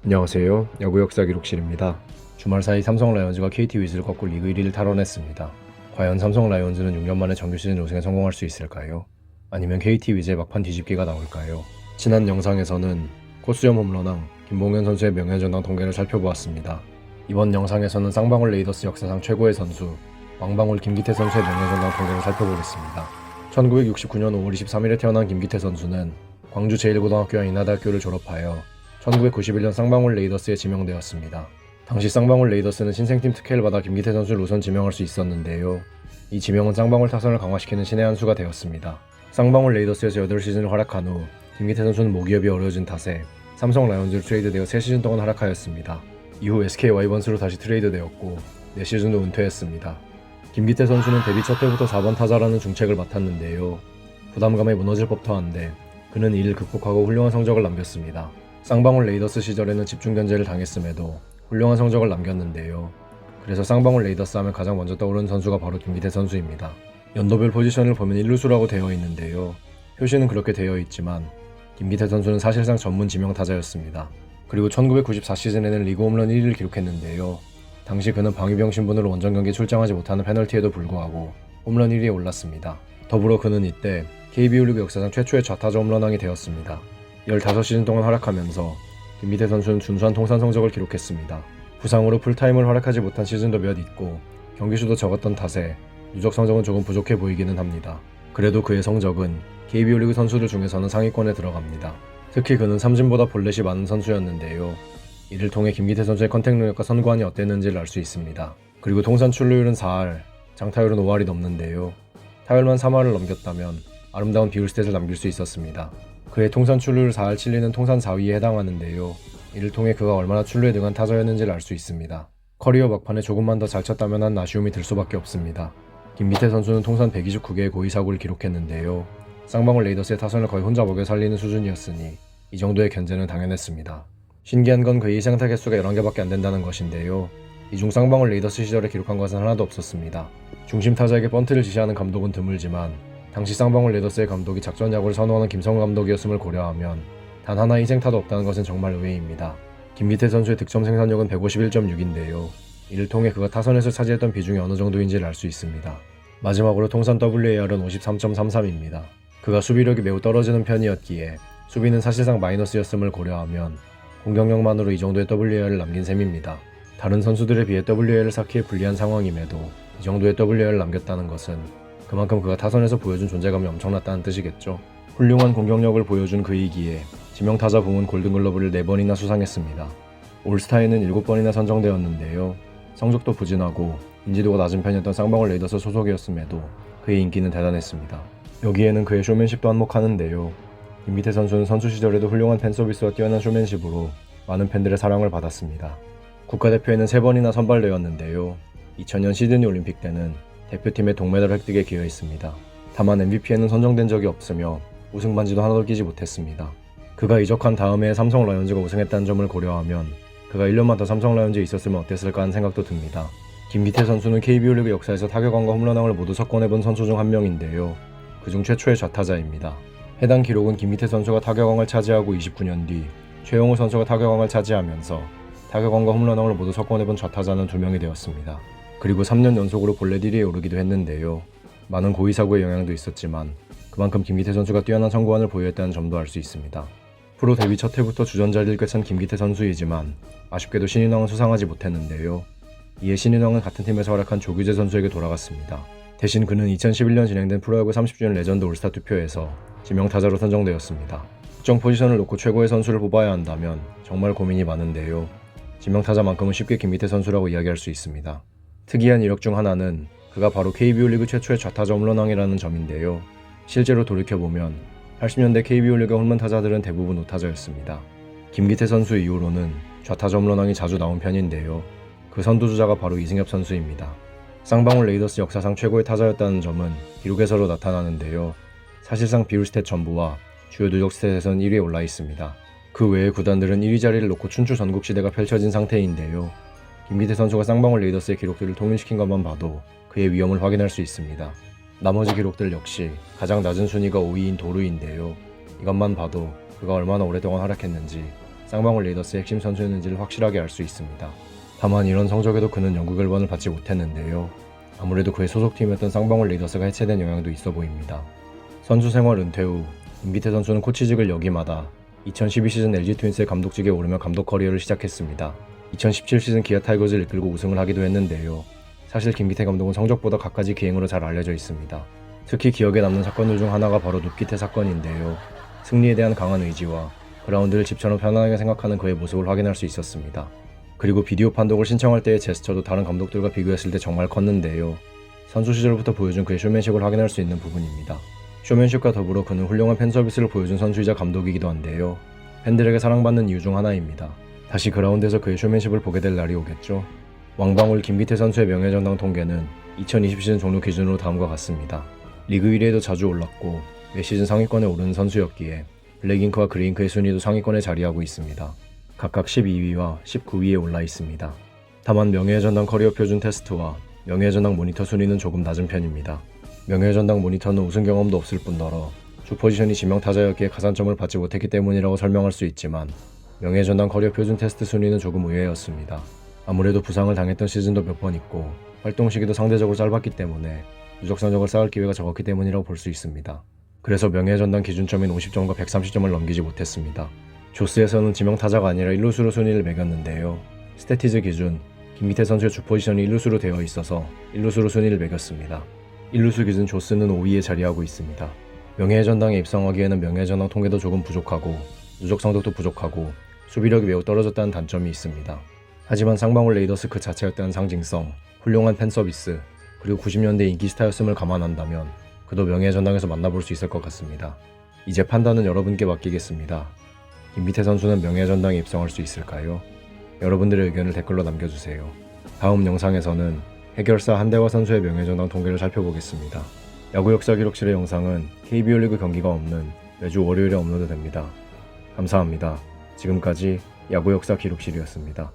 안녕하세요. 야구 역사 기록실입니다. 주말 사이 삼성 라이온즈가 KT 위즈를 꺾고 리그 1위를 탈환했습니다. 과연 삼성 라이온즈는 6년 만에 정규 시즌 우승에 성공할 수 있을까요? 아니면 KT 위즈의 막판 뒤집기가 나올까요? 지난 영상에서는 코스염 홈런왕 김봉현 선수의 명예전당 통계를 살펴보았습니다. 이번 영상에서는 쌍방울 레이더스 역사상 최고의 선수 왕방울 김기태 선수의 명예전당 통계를 살펴보겠습니다. 1969년 5월 23일에 태어난 김기태 선수는 광주 제1고등학교와 인하대학교를 졸업하여 1991년 쌍방울 레이더스에 지명되었습니다. 당시 쌍방울 레이더스는 신생팀 특혜를 받아 김기태 선수를 우선 지명할 수 있었는데요. 이 지명은 쌍방울 타선을 강화시키는 신의 한 수가 되었습니다. 쌍방울 레이더스에서 8시즌을 활약한 후 김기태 선수는 모기업이 어려워진 탓에 삼성 라이온즈로 트레이드되어 3시즌 동안 활약하였습니다. 이후 SK 와이번스로 다시 트레이드되었고 4시즌 후 은퇴했습니다. 김기태 선수는 데뷔 첫 해부터 4번 타자라는 중책을 맡았는데요. 부담감에 무너질 법도 한데 그는 이를 극복하고 훌륭한 성적을 남겼습니다. 쌍방울 레이더스 시절에는 집중 견제를 당했음에도 훌륭한 성적을 남겼는데요. 그래서 쌍방울 레이더스 하면 가장 먼저 떠오르는 선수가 바로 김기태 선수입니다. 연도별 포지션을 보면 1루수라고 되어 있는데요. 표시는 그렇게 되어 있지만 김기태 선수는 사실상 전문 지명 타자였습니다. 그리고 1994 시즌에는 리그 홈런 1위를 기록했는데요. 당시 그는 방위병 신분으로 원정 경기에 출장하지 못하는 페널티에도 불구하고 홈런 1위에 올랐습니다. 더불어 그는 이때 KBO 리그 역사상 최초의 좌타자 홈런왕이 되었습니다. 15시즌 동안 활약하면서 김기태 선수는 준수한 통산 성적을 기록했습니다. 부상으로 풀타임을 활약하지 못한 시즌도 몇 있고 경기수도 적었던 탓에 누적 성적은 조금 부족해 보이기는 합니다. 그래도 그의 성적은 KBO 리그 선수들 중에서는 상위권에 들어갑니다. 특히 그는 삼진보다 볼넷이 많은 선수였는데요. 이를 통해 김기태 선수의 컨택 능력과 선구안이 어땠는지를 알 수 있습니다. 그리고 통산 출루율은 4할, 장타율은 5할이 넘는데요. 타율만 3할을 넘겼다면 아름다운 비율 스탯을 남길 수 있었습니다. 그의 통산 출루율 4할 7리는 통산 4위에 해당하는데요. 이를 통해 그가 얼마나 출루에 능한 타자였는지를 알 수 있습니다. 커리어 막판에 조금만 더 잘 쳤다면 한 아쉬움이 들 수밖에 없습니다. 김기태 선수는 통산 129개의 고의사구를 기록했는데요. 쌍방울 레이더스의 타선을 거의 혼자 먹여 살리는 수준이었으니 이 정도의 견제는 당연했습니다. 신기한 건 그의 희생타 개수가 11개밖에 안 된다는 것인데요. 이 중 쌍방울 레이더스 시절에 기록한 것은 하나도 없었습니다. 중심 타자에게 번트를 지시하는 감독은 드물지만 당시 쌍방울 레이더스의 감독이 작전 야구를 선호하는 김성우 감독이었음을 고려하면 단 하나의 희생타도 없다는 것은 정말 의외입니다. 김기태 선수의 득점 생산력은 151.6인데요. 이를 통해 그가 타선에서 차지했던 비중이 어느 정도인지를 알 수 있습니다. 마지막으로 통산 WAR은 53.33입니다. 그가 수비력이 매우 떨어지는 편이었기에 수비는 사실상 마이너스였음을 고려하면 공격력만으로 이 정도의 WAR을 남긴 셈입니다. 다른 선수들에 비해 WAR을 쌓기에 불리한 상황임에도 이 정도의 WAR을 남겼다는 것은 그만큼 그가 타선에서 보여준 존재감이 엄청났다는 뜻이겠죠. 훌륭한 공격력을 보여준 그이기에 지명타자 부문 골든글러브를 4번이나 수상했습니다. 올스타에는 7번이나 선정되었는데요. 성적도 부진하고 인지도가 낮은 편이었던 쌍방울 레이더스 소속이었음에도 그의 인기는 대단했습니다. 여기에는 그의 쇼맨십도 한몫하는데요. 김기태 선수는 선수 시절에도 훌륭한 팬서비스와 뛰어난 쇼맨십으로 많은 팬들의 사랑을 받았습니다. 국가대표에는 3번이나 선발되었는데요. 2000년 시드니 올림픽 때는 대표팀의 동메달 획득에 기여했습니다. 다만 MVP에는 선정된 적이 없으며 우승 반지도 하나도 끼지 못했습니다. 그가 이적한 다음 해에 삼성 라이온즈가 우승했다는 점을 고려하면 그가 1년만 더 삼성 라이온즈에 있었으면 어땠을까 하는 생각도 듭니다. 김기태 선수는 KBO 리그 역사에서 타격왕과 홈런왕을 모두 석권해본 선수 중 한 명인데요. 그중 최초의 좌타자입니다. 해당 기록은 김기태 선수가 타격왕을 차지하고 29년 뒤 최용우 선수가 타격왕을 차지하면서 타격왕과 홈런왕을 모두 석권해본 좌타자는 2명이 되었습니다. 그리고 3년 연속으로 볼넷 1위에 오르기도 했는데요. 많은 고의사구의 영향도 있었지만 그만큼 김기태 선수가 뛰어난 선구안을 보유했다는 점도 알 수 있습니다. 프로 데뷔 첫 해부터 주전자리를 꿰찬 김기태 선수이지만 아쉽게도 신인왕은 수상하지 못했는데요. 이에 신인왕은 같은 팀에서 활약한 조규재 선수에게 돌아갔습니다. 대신 그는 2011년 진행된 프로야구 30주년 레전드 올스타 투표에서 지명타자로 선정되었습니다. 특정 포지션을 놓고 최고의 선수를 뽑아야 한다면 정말 고민이 많은데요. 지명타자만큼은 쉽게 김기태 선수라고 이야기할 수 있습니다. 특이한 이력 중 하나는 그가 바로 KBO 리그 최초의 좌타자 홈런왕이라는 점인데요. 실제로 돌이켜보면 80년대 KBO 리그 홈런 타자들은 대부분 우타자였습니다. 김기태 선수 이후로는 좌타자 홈런왕이 자주 나온 편인데요. 그 선두주자가 바로 이승엽 선수입니다. 쌍방울 레이더스 역사상 최고의 타자였다는 점은 기록에서로 나타나는데요. 사실상 비율 스탯 전부와 주요 누적 스탯에선 1위에 올라 있습니다. 그 외의 구단들은 1위 자리를 놓고 춘추 전국시대가 펼쳐진 상태인데요. 김기태 선수가 쌍방울 레이더스의 기록들을 통일시킨 것만 봐도 그의 위엄을 확인할 수 있습니다. 나머지 기록들 역시 가장 낮은 순위가 5위인 도루인데요. 이것만 봐도 그가 얼마나 오랫동안 활약했는지 쌍방울 레이더스의 핵심 선수였는지를 확실하게 알 수 있습니다. 다만 이런 성적에도 그는 영구 결번을 받지 못했는데요. 아무래도 그의 소속팀이었던 쌍방울 레이더스가 해체된 영향도 있어 보입니다. 선수 생활 은퇴 후 김기태 선수는 코치직을 역임하다 2012 시즌 LG 트윈스의 감독직에 오르며 감독 커리어를 시작했습니다. 2017 시즌 기아 타이거즈를 이끌고 우승을 하기도 했는데요. 사실 김기태 감독은 성적보다 갖가지 기행으로 잘 알려져 있습니다. 특히 기억에 남는 사건들 중 하나가 바로 눕기태 사건인데요. 승리에 대한 강한 의지와 그라운드를 집처럼 편안하게 생각하는 그의 모습을 확인할 수 있었습니다. 그리고 비디오 판독을 신청할 때의 제스처도 다른 감독들과 비교했을 때 정말 컸는데요. 선수 시절부터 보여준 그의 쇼맨십을 확인할 수 있는 부분입니다. 쇼맨십과 더불어 그는 훌륭한 팬서비스를 보여준 선수이자 감독이기도 한데요. 팬들에게 사랑받는 이유 중 하나입니다. 다시 그라운드에서 그의 쇼맨십을 보게 될 날이 오겠죠. 왕방울 김기태 선수의 명예전당 통계는 2020 시즌 종료 기준으로 다음과 같습니다. 리그 1위에도 자주 올랐고 매 시즌 상위권에 오르는 선수였기에 블랙잉크와 그레잉크의 순위도 상위권에 자리하고 있습니다. 각각 12위와 19위에 올라 있습니다. 다만 명예의 전당 커리어 표준 테스트와 명예의 전당 모니터 순위는 조금 낮은 편입니다. 명예의 전당 모니터는 우승 경험도 없을 뿐더러 주 포지션이 지명 타자였기에 가산점을 받지 못했기 때문이라고 설명할 수 있지만 명예의 전당 커리어 표준 테스트 순위는 조금 의외였습니다. 아무래도 부상을 당했던 시즌도 몇 번 있고 활동 시기도 상대적으로 짧았기 때문에 누적 성적을 쌓을 기회가 적었기 때문이라고 볼 수 있습니다. 그래서 명예의 전당 기준점인 50점과 130점을 넘기지 못했습니다. 조스에서는 지명 타자가 아니라 1루수로 순위를 매겼는데요. 스태티즈 기준 김기태 선수의 주 포지션이 1루수로 되어 있어서 1루수로 순위를 매겼습니다. 1루수 기준 조스는 5위에 자리하고 있습니다. 명예의 전당에 입성하기에는 명예의 전당 통계도 조금 부족하고 누적 성적도 부족하고 수비력이 매우 떨어졌다는 단점이 있습니다. 하지만 쌍방울 레이더스 그 자체였다는 상징성, 훌륭한 팬서비스, 그리고 90년대 인기 스타였음을 감안한다면 그도 명예의 전당에서 만나볼 수 있을 것 같습니다. 이제 판단은 여러분께 맡기겠습니다. 김기태 선수는 명예의 전당에 입성할 수 있을까요? 여러분들의 의견을 댓글로 남겨주세요. 다음 영상에서는 해결사 한대화 선수의 명예의 전당 통계를 살펴보겠습니다. 야구 역사 기록실의 영상은 KBO 리그 경기가 없는 매주 월요일에 업로드됩니다. 감사합니다. 지금까지 야구 역사 기록실이었습니다.